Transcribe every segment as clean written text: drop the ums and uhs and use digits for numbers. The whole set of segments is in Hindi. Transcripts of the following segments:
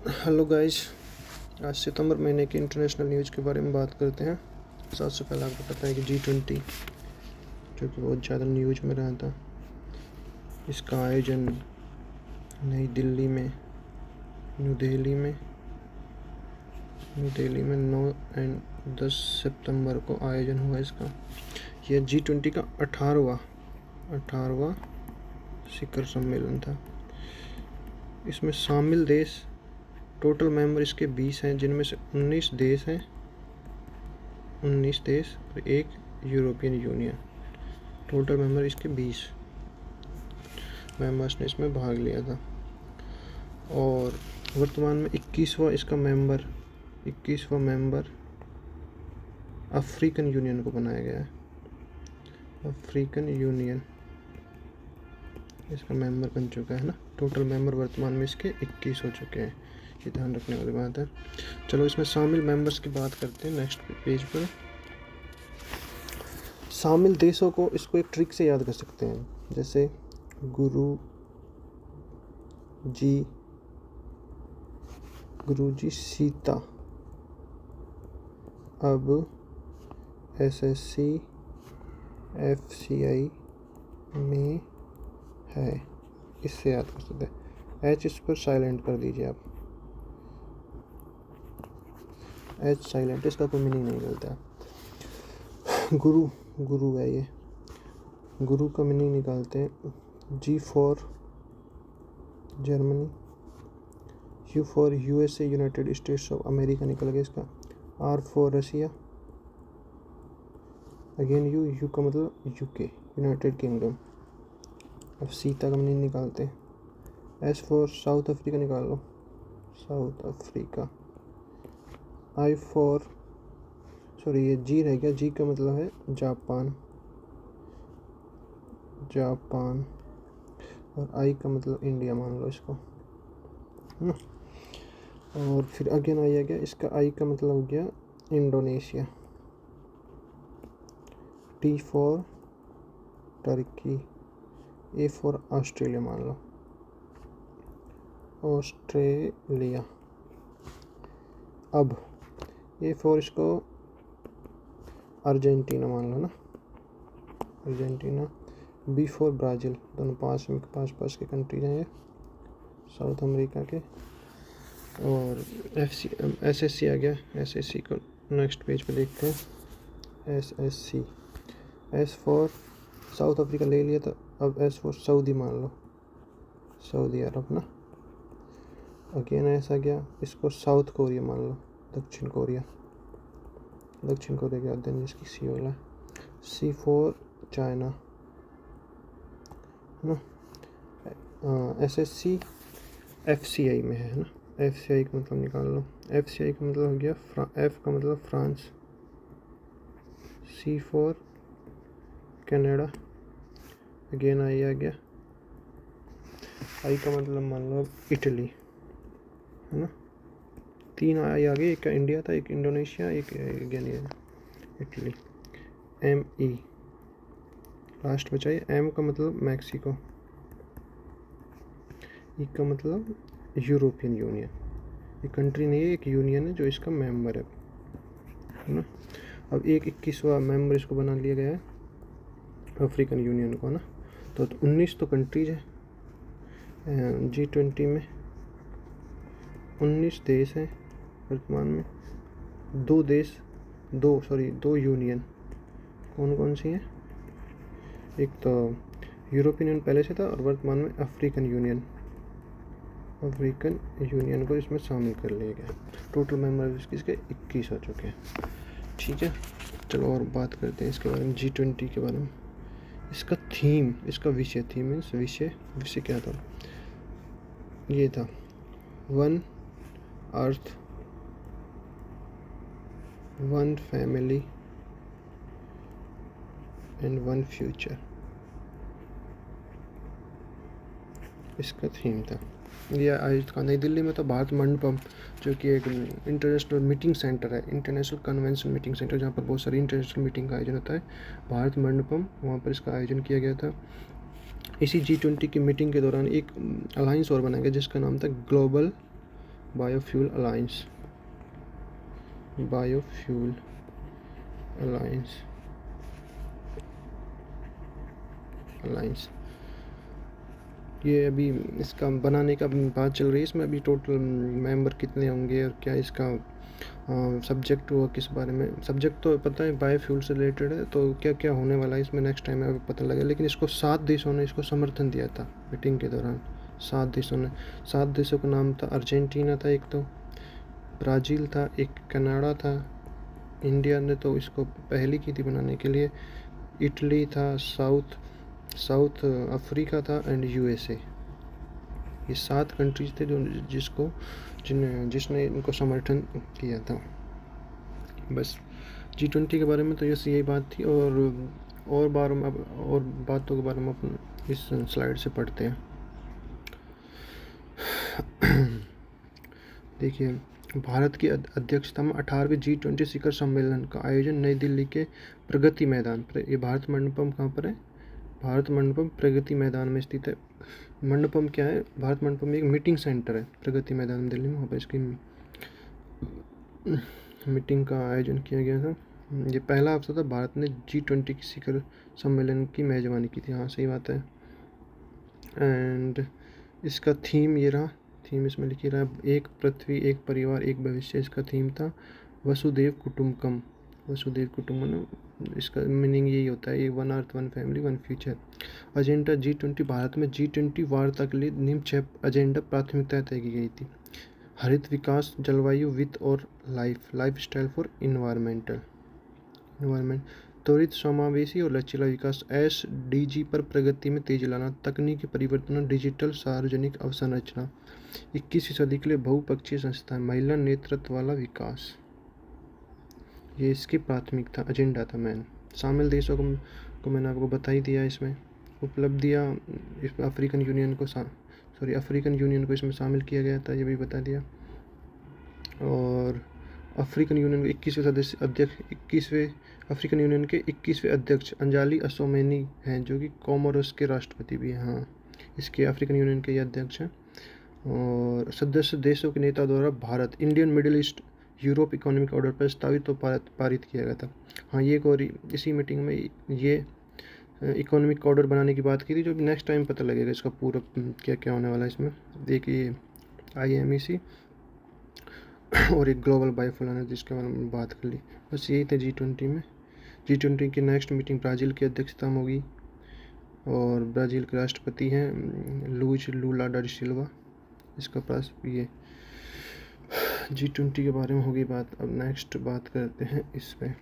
Hello guys. आज सितंबर महीने की इंटरनेशनल न्यूज़ के बारे में बात करते हैं। सबसे पहले आपको पता है कि G20 जो कि बहुत ज़्यादा न्यूज़ में रहा था, इसका आयोजन नई दिल्ली में न्यू दिल्ली में 9 एंड 10 सितंबर को आयोजन हुआ इसका। यह G20 का 18वां शिखर सम्मेलन था। इसमें शामिल देश, टोटल मेंबर इसके 20 हैं, जिनमें से 19 देश हैं, 19 देश और एक यूरोपियन यूनियन। टोटल मेंबर इसके 20 मेंबर्स ने इसमें भाग लिया था। और वर्तमान में 21वां मेंबर अफ्रीकन यूनियन को बनाया गया है। अफ्रीकन यूनियन इसका मेंबर बन चुका है ना। टोटल मेंबर वर्तमान में इसके 21 हो चुके हैं, ये ध्यान रखने वाली बात है। चलो इसमें शामिल मेंबर्स की बात करते हैं नेक्स्ट पेज पर। शामिल देशों को इसको एक ट्रिक से याद कर सकते हैं, जैसे गुरु जी सीता अब SSC FCI में है, इससे याद कर सकते हैं। H इस पर साइलेंट कर दीजिए आप, H साइलेंट, इसका कोई मीनिंग नहीं निकलता है। गुरु है ये, गुरु का मीनिंग निकालते हैं। G for Germany, U for USA United States of America निकल गया इसका। R for Russia, again U का मतलब UK यूनाइटेड किंगडम। अब सीता का मीनिंग निकालते हैं। S फॉर साउथ अफ्रीका निकाल लो, साउथ अफ्रीका। I फॉर ये G रह गया, G का मतलब है जापान, और I का मतलब इंडिया मान लो इसको, है ना। और फिर अगेन आई आ गया, इसका I का मतलब हो गया Indonesia. T for Turkey, A for Australia मान लो, ऑस्ट्रेलिया। अब A फॉर इसको अर्जेंटीना मान लो ना, अर्जेंटीना। B फॉर ब्राज़ील, दोनों पास के कंट्रीज हैं ये, साउथ अमेरिका के। और SSC आ गया, SSC को नेक्स्ट पेज पे देखते हैं। SSC, S for south Africa ले लिया, तो अब S फॉर सऊदी मान लो, सऊदी अरब ना। अगेन ऐसा गया, इसको साउथ कोरिया मान लो, दक्षिण कोरिया के अध्ययन जिसकी सियोल है। C फॉर चाइना ना। SSC FCI में है ना, FCI का मतलब निकाल लो। FCI का मतलब हो गया F का मतलब France, C for Canada, again I आ गया। I का मतलब मान लो इटली, है ना। 3 आई आ गए, एक इंडिया था, एक इंडोनेशिया, एक अगेन ये इटली। ME लास्ट बचा है। M का मतलब मैक्सिको, E का मतलब यूरोपियन यूनियन। ये कंट्री नहीं है, एक यूनियन है जो इसका मेंबर है ना। अब एक 21वां मेंबर इसको बना लिया गया है, अफ्रीकन यूनियन को ना। तो 19 तो कंट्रीज है G20 में, 19 देश हैं वर्तमान में। दो यूनियन कौन कौन सी हैं? एक तो यूरोपियन यूनियन पहले से था, और वर्तमान में अफ्रीकन यूनियन को इसमें शामिल कर लिया गया। टोटल मेंबर इसके 21 हो चुके हैं। ठीक है, चलो और बात करते हैं इसके बारे में, G20 के बारे में। इसका थीम, इसका विषय, थीम मीन्स विषय क्या था? ये था one earth, one family and one future, इसका थीम था। यह आयोजित का नई दिल्ली में था, भारत मंडपम, जो कि एक इंटरनेशनल मीटिंग सेंटर है, इंटरनेशनल कन्वेंशन मीटिंग सेंटर, जहाँ पर बहुत सारी इंटरनेशनल मीटिंग का आयोजन होता है। भारत मंडपम, वहाँ पर इसका आयोजन किया गया था। इसी G20 की मीटिंग के दौरान एक अलायंस और बनाया गया जिसका नाम था global biofuel alliance, biofuel alliance, alliance. ये अभी इसका बनाने का बात चल रही है। इसमें अभी टोटल मेंबर कितने होंगे और क्या इसका सब्जेक्ट हुआ, किस बारे में। सब्जेक्ट तो पता है बायोफ्यूल से रिलेटेड है, तो क्या क्या होने वाला है इसमें नेक्स्ट टाइम अभी पता लगेगा। लेकिन इसको 7 देशों ने इसको समर्थन दिया था मीटिंग के दौरान। 7 देशों ने, 7 देशों का नाम था, अर्जेंटीना था एक, तो ब्राज़ील था एक, कनाडा था, इंडिया ने तो इसको पहली की थी बनाने के लिए, इटली था, साउथ अफ्रीका था एंड यूएसए। ये 7 कंट्रीज थे जो जिसने इनको समर्थन किया था। बस G20 के बारे में तो यही बात थी। और बातों के बारे में अपन इस स्लाइड से पढ़ते हैं। देखिए, भारत की अध्यक्षता में 18वें G20 शिखर सम्मेलन का आयोजन नई दिल्ली के प्रगति मैदान पर। ये भारत मंडपम कहाँ पर है? भारत मंडपम प्रगति मैदान में स्थित है। मंडपम क्या है? भारत मंडपम एक मीटिंग सेंटर है प्रगति मैदान दिल्ली में, वहाँ पर इसकी मीटिंग का आयोजन किया गया था। ये पहला अवसर था भारत ने G20 की शिखर सम्मेलन की मेज़बानी की थी। हाँ, सही बात है। एंड इसका थीम ये रहा, थीम इसमें लिखी रहा, एक पृथ्वी, एक परिवार, एक भविष्य। इसका थीम था वसुदेव कुटुम्बकम। वसुदेव कुटुम्बकम, इसका मीनिंग यही होता है, ये 1 अर्थ 1 family 1 future. Agenda G20, Bharat में G20 वार्ता के लिए निम्न 6 एजेंडा प्राथमिकताएं तय की गई थी। हरित विकास, जलवायु, वित्त और लाइफ स्टाइल फॉर इन्वायरमेंट। त्वरित, समावेशी और लचीला विकास, SDG पर प्रगति में तेजी लाना, तकनीकी परिवर्तन, डिजिटल सार्वजनिक अवसंरचना, 21वीं सदी के लिए बहुपक्षीय संस्थाएं, महिला नेतृत्व वाला विकास। ये इसकी प्राथमिकता एजेंडा था मैन। शामिल देशों को मैंने आपको बता ही दिया। इसमें उपलब्धियाँ, इसमें अफ्रीकन यूनियन को इसमें शामिल किया गया था, ये भी बता दिया। और अफ्रीकन यूनियन के 21वें सदस्य अध्यक्ष 21वें अफ्रीकन यूनियन के 21वें अध्यक्ष अंजाली असोमेनी हैं, जो कि कोमोरोस के राष्ट्रपति भी हैं। हाँ, इसके अफ्रीकन यूनियन के ये अध्यक्ष हैं। और सदस्य देशों के नेता द्वारा Bharat, Indian, middle east, Europe economic order प्रस्तावित तो पारित किया गया था। हाँ, ये और इसी मीटिंग में ये इकोनॉमिक ऑर्डर बनाने की बात की थी, जो भी नेक्स्ट टाइम पता लगेगा इसका पूरा क्या क्या होने वाला है इसमें। देखिए, IMEC और एक ग्लोबल बायोफ्यूल, जिसके बारे में बात कर ली। बस यही था G20 में। G20 की नेक्स्ट मीटिंग ब्राज़ील की अध्यक्षता में होगी और ब्राज़ील के राष्ट्रपति हैं लुइज लूला डा सिल्वा। इसका पास ये G20 के बारे में होगी बात। अब नेक्स्ट बात करते हैं इस पे।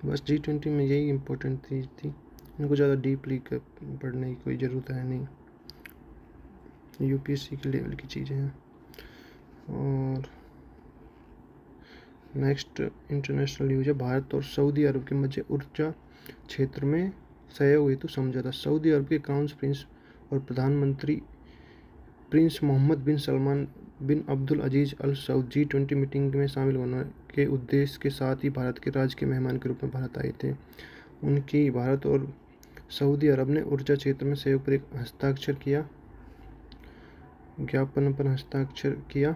बस G20 में यही इम्पोर्टेंट चीज़ थी, इनको ज़्यादा डीपली पढ़ने की कोई ज़रूरत है नहीं, UPSC के लेवल की चीज़ें हैं। और नेक्स्ट इंटरनेशनल न्यूज़ है, भारत और सऊदी अरब के मध्य ऊर्जा क्षेत्र में सहयोग हेतु समझौता। सऊदी अरब के क्राउन प्रिंस और प्रधानमंत्री प्रिंस मोहम्मद बिन सलमान बिन अब्दुल अजीज़ अल सऊद G20 मीटिंग में शामिल होने के उद्देश्य के साथ ही भारत के राज्य के मेहमान के रूप में भारत आए थे। उनकी भारत और सऊदी अरब ने ऊर्जा क्षेत्र में सहयोग पर एक ज्ञापन पर हस्ताक्षर किया।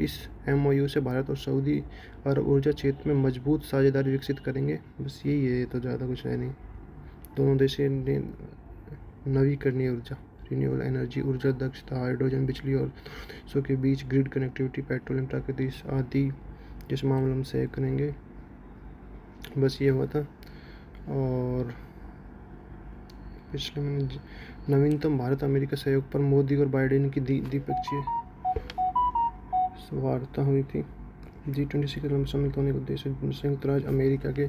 इस MOU से भारत और सऊदी अरब ऊर्जा क्षेत्र में मजबूत साझेदारी विकसित करेंगे। बस यही है, तो ज़्यादा कुछ है नहीं। दोनों देशों ने नवीकरणीय ऊर्जा, रिन्यूएबल एनर्जी, ऊर्जा दक्षता, हाइड्रोजन, बिजली और देशों के बीच ग्रिड कनेक्टिविटी, पेट्रोलियम, प्राकृतिक आदि जिस मामलों में सहयोग करेंगे। बस ये हुआ था। और पिछले महीने नवीनतम भारत अमेरिका सहयोग पर मोदी और बाइडेन की द्विपक्षीय वार्ता हुई थी। G20 शिखर में सम्मिलित होने के उद्देश्य संयुक्त राज्य अमेरिका के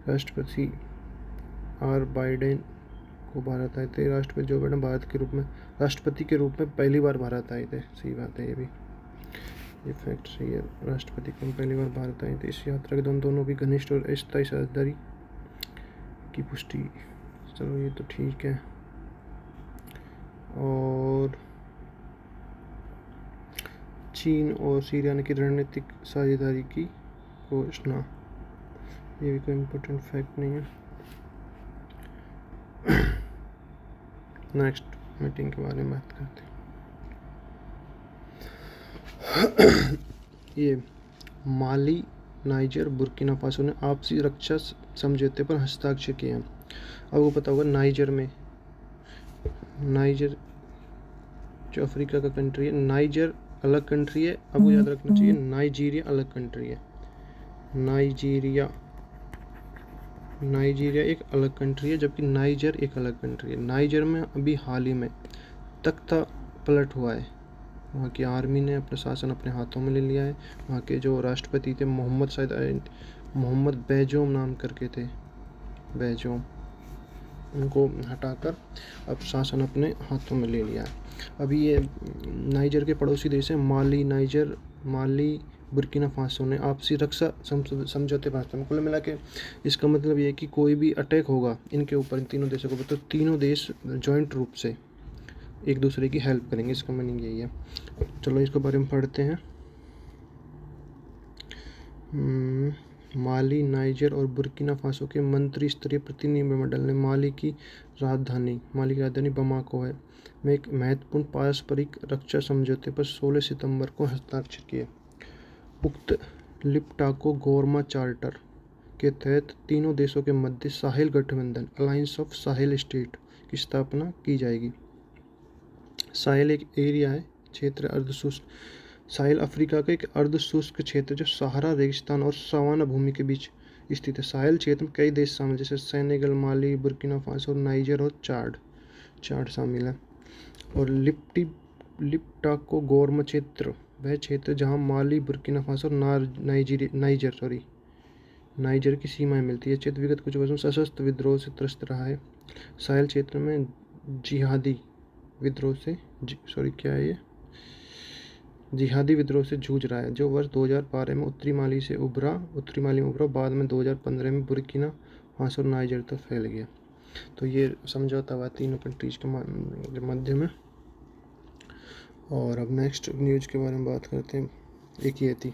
राष्ट्रपति बाइडेन को भारत आए थे। राष्ट्रपति जो बाइडेन राष्ट्रपति के रूप में पहली बार भारत आए थे। सही बात है, ये फैक्ट सही है, राष्ट्रपति को पहली बार भारत आए थे। इस यात्रा के दोनों भी घनिष्ठ और अस्थायी साझेदारी की पुष्टि। चलो, ये तो ठीक है। और चीन और सीरिया की रणनीतिक साझेदारी की घोषणा, ये भी कोई इम्पोर्टेंट फैक्ट नहीं है। नेक्स्ट मीटिंग के बारे में बात करते हैं। ये माली, नाइजर, बुर्किना फासो ने आपसी रक्षा समझौते पर हस्ताक्षर किए हैं। अब वो पता होगा नाइजर जो अफ्रीका का कंट्री है, नाइजर अलग कंट्री है। अब वो याद रखना चाहिए नाइजीरिया अलग कंट्री है। नाइजीरिया एक अलग कंट्री है, जबकि नाइजर एक अलग कंट्री है। नाइजर में अभी हाल ही में तख्ता पलट हुआ है। वहाँ की आर्मी ने अपना शासन अपने हाथों में ले लिया है। वहाँ के जो राष्ट्रपति थे मोहम्मद बैजोम नाम करके थे, बैजोम, उनको हटाकर अब शासन अपने हाथों में ले लिया है। अभी ये नाइजर के पड़ोसी देश हैं माली, बुर्किना फासो ने आपसी रक्षा समझौते पर हस्ताक्षर। कुल मिला के इसका मतलब ये है कि कोई भी अटैक होगा इनके ऊपर, इन तीनों देशों के ऊपर, तो तीनों देश जॉइंट रूप से एक दूसरे की हेल्प करेंगे। इसका मीनिंग यही है। चलो इसके बारे में पढ़ते हैं। माली, नाइजर और बुर्किना फासो के मंत्री स्तरीय प्रतिनिधिमंडल ने माली की राजधानी बमाको है में एक महत्वपूर्ण पारस्परिक रक्षा समझौते पर 16 सितंबर को हस्ताक्षर किए। उक्त लिप्टाको गोरमा चार्टर के तहत तीनों देशों के मध्य साहेल गठबंधन अलायंस ऑफ साहेल स्टेट की स्थापना की जाएगी। साहेल एक एरिया है, क्षेत्र अर्धशुष्क। साहेल अफ्रीका का एक अर्धशुष्क क्षेत्र जो सहारा रेगिस्तान और सवाना भूमि के बीच स्थित है। साहेल क्षेत्र में कई देश शामिल जैसे सेनेगल, माली, बुर्किना फासो, नाइजर और चाड शामिल है। और लिप्टाको गोरमा क्षेत्र वह क्षेत्र जहां माली, बुर्किना फासो और नाइजर की सीमाएं मिलती है। क्षेत्र विगत कुछ वर्षों सशस्त्र विद्रोह से त्रस्त रहा है। साहेल क्षेत्र में जिहादी विद्रोह से जूझ रहा है, जो वर्ष 2012 में उत्तरी माली में उभरा, बाद में 2015 में बुर्किना फासो और नाइजर तक फैल गया। तो ये समझौता हुआ तीनों कंट्रीज के मध्य में। और अब नेक्स्ट न्यूज़ के बारे में बात करते हैं। एक ये थी,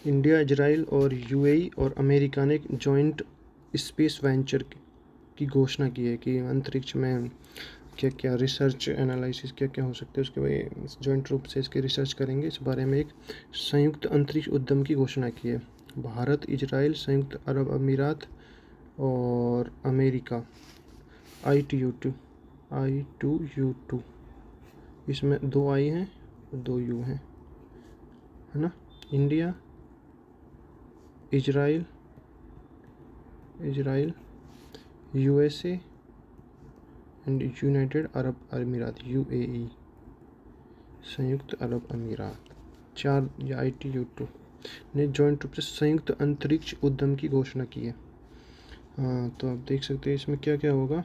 इंडिया, इजराइल और यूएई और अमेरिका ने एक जॉइंट स्पेस वेंचर की घोषणा की है कि अंतरिक्ष में क्या क्या रिसर्च एनालिसिस क्या हो सकते हैं, उसके बारे जॉइंट रूप से इसके रिसर्च करेंगे। इस बारे में एक संयुक्त अंतरिक्ष उद्यम की घोषणा की है। भारत, इजराइल, संयुक्त अरब अमीरात और अमेरिका, I2U2, इसमें 2 I हैं 2 U हैं, है ना। India, Israel, USA and United Arab अमीरात, UAE, संयुक्त अरब अमीरात, 4 या I2U2 ने जॉइंट रूप से संयुक्त अंतरिक्ष उद्यम की घोषणा की है। हाँ, तो आप देख सकते हैं इसमें क्या क्या होगा।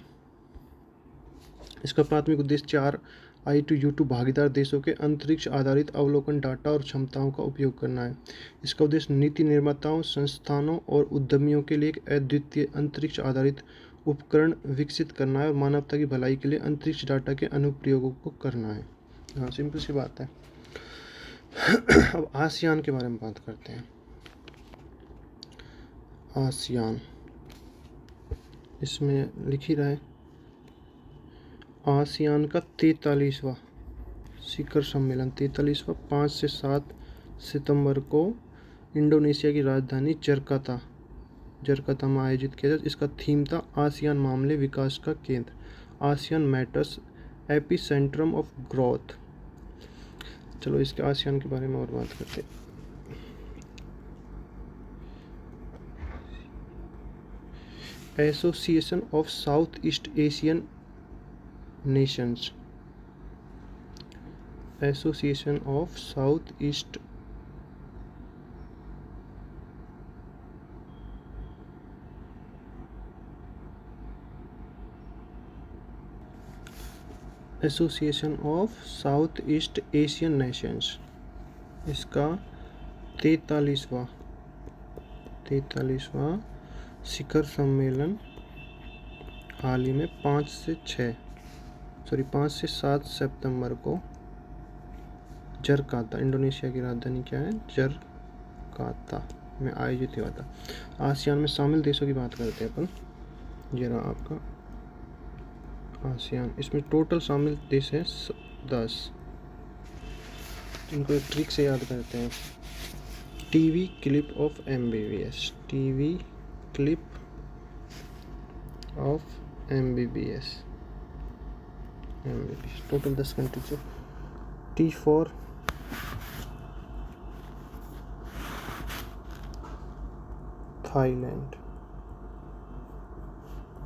इसका प्राथमिक उद्देश्य 4 I2U2 भागीदार देशों के अंतरिक्ष आधारित अवलोकन डाटा और क्षमताओं का उपयोग करना है। इसका उद्देश्य नीति निर्माताओं, संस्थानों और उद्यमियों के लिए एक अद्वितीय अंतरिक्ष आधारित उपकरण विकसित करना है और मानवता की भलाई के लिए अंतरिक्ष डाटा के अनुप्रयोगों को करना है। हाँ, सिंपल सी बात है। अब आसियान के बारे में बात करते हैं। आसियान, इसमें लिख ही रहा है, आसियान का 43वां शिखर सम्मेलन 5 से 7 सितंबर को इंडोनेशिया की राजधानी जरकाता में आयोजित किया जाए। इसका थीम था आसियान मामले विकास का केंद्र, आसियान मैटर्स एपिसेंट्रम ऑफ ग्रोथ। चलो इसके आसियान के बारे में और बात करते हैं। Association of South East Asian Nations, association of South East Asian Nations, इसका 43वां शिखर सम्मेलन हाल ही में 5 से 7 सितंबर को जरकाता, इंडोनेशिया की राजधानी क्या है, जरकाता में आयोजित हुआ था। आसियान में शामिल देशों की बात करते हैं अपन। ये रहा आपका आसियान, इसमें टोटल शामिल देश हैं 10। इनको एक ट्रिक से याद करते हैं। TV clip of MBBS, TV clip of MBBS, total 10 countries है। T for Thailand,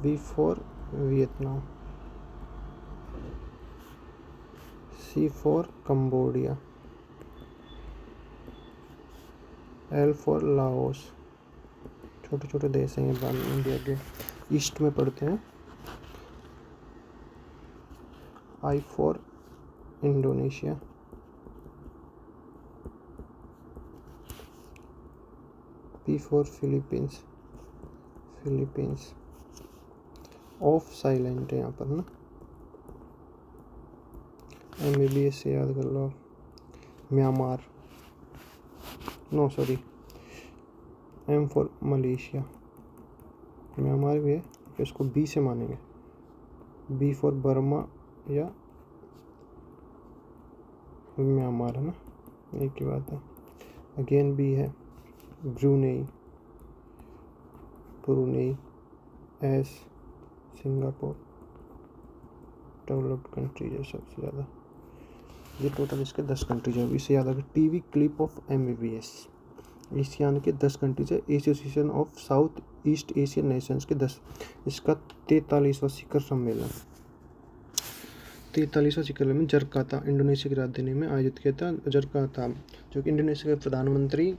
V for Vietnam, C for Cambodia, L for Laos. छोटे छोटे देश हैं ये, इंडिया के ईस्ट में पड़ते हैं। I for Indonesia, P for Philippines, Philippines. ऑफ साइलेंट है यहाँ पर ना, MBBS से याद कर लो। Myanmar, no sorry, M for Malaysia, Myanmar भी है, तो इसको B से मानेंगे। B फॉर बर्मा या म्यांमार है ना, एक ही बात है। अगेन B है। Brunei, S Singapore, developed countries है सबसे ज़्यादा। ये टोटल इसके 10 कंट्रीज है। इसे याद रखें, TV clip of MBBS, ASEAN के 10 कंट्रीज है। Association of South East Asian Nations के 10। इसका 43वां शिखर सम्मेलन, 43वां शिखर सम्मेलन जकार्ता, इंडोनेशिया की राजधानी में आयोजित किया था। जकार्ता, जो कि इंडोनेशिया के प्रधानमंत्री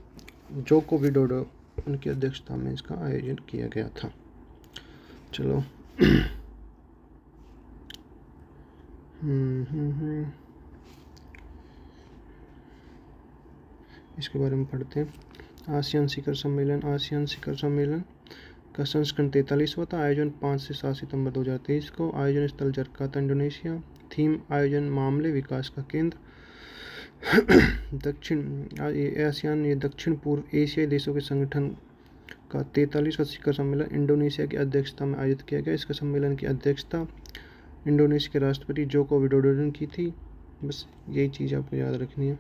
जोको विडोडो, उनकी अध्यक्षता में इसका आयोजन किया गया था। चलो इसके बारे में पढ़ते हैं। आसियान शिखर सम्मेलन, आसियान शिखर सम्मेलन का संस्करण 43वां था। आयोजन 5 से 7 सितंबर 2023 को। आयोजन स्थल जकार्ता, इंडोनेशिया। थीम आयोजन मामले विकास का केंद्र। आसियान ये दक्षिण पूर्व एशियाई देशों के संगठन का 43वां शिखर सम्मेलन इंडोनेशिया की अध्यक्षता में आयोजित किया गया। इसका सम्मेलन की अध्यक्षता इंडोनेशिया के राष्ट्रपति जोको विडोडो ने की थी। बस यही चीज़ आपको याद रखनी है।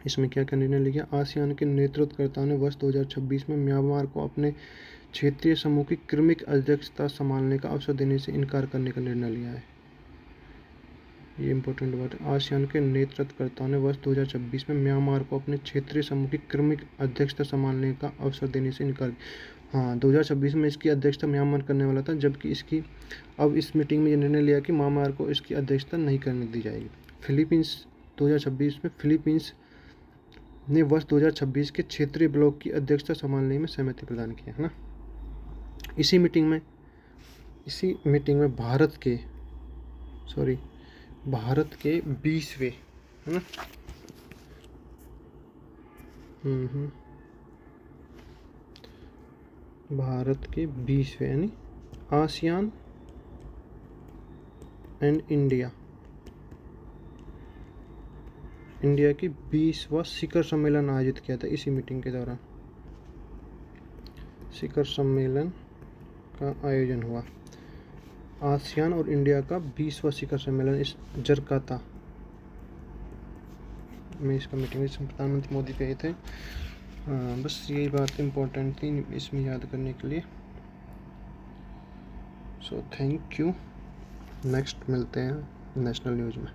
इसमें क्या क्या निर्णय लिया? आसियान के नेतृत्वकर्ताओं ने वर्ष 2026 में म्यांमार को अपने क्षेत्रीय समूह की क्रमिक अध्यक्षता संभालने का अवसर देने से इनकार करने का निर्णय लिया है। ये इंपॉर्टेंट बात है। आसियान के नेतृत्वकर्ताओं ने वर्ष 2026 में म्यांमार को अपने क्षेत्रीय समूह की क्रमिक अध्यक्षता संभालने का अवसर देने से इनकार। हाँ, 2026 में इसकी अध्यक्षता म्यांमार करने वाला था, जबकि इसकी अब इस मीटिंग में ये निर्णय लिया कि म्यांमार को इसकी अध्यक्षता नहीं करने दी जाएगी। फिलीपींस 2026 में फिलीपींस ने वर्ष 2026 के क्षेत्रीय ब्लॉक की अध्यक्षता संभालने में सहमति प्रदान की है ना। इसी मीटिंग में भारत के 20वें है ना, भारत के 20वें यानी आसियान एंड इंडिया की 20वां शिखर सम्मेलन आयोजित किया था। इसी मीटिंग के दौरान शिखर सम्मेलन का आयोजन हुआ। आसियान और इंडिया का 20वां शिखर सम्मेलन इस जकार्ता में इसका मीटिंग, इसमें प्रधानमंत्री मोदी गए थे। बस यही बात इम्पोर्टेंट थी इसमें याद करने के लिए। So thank you. नेक्स्ट मिलते हैं नेशनल न्यूज़ में।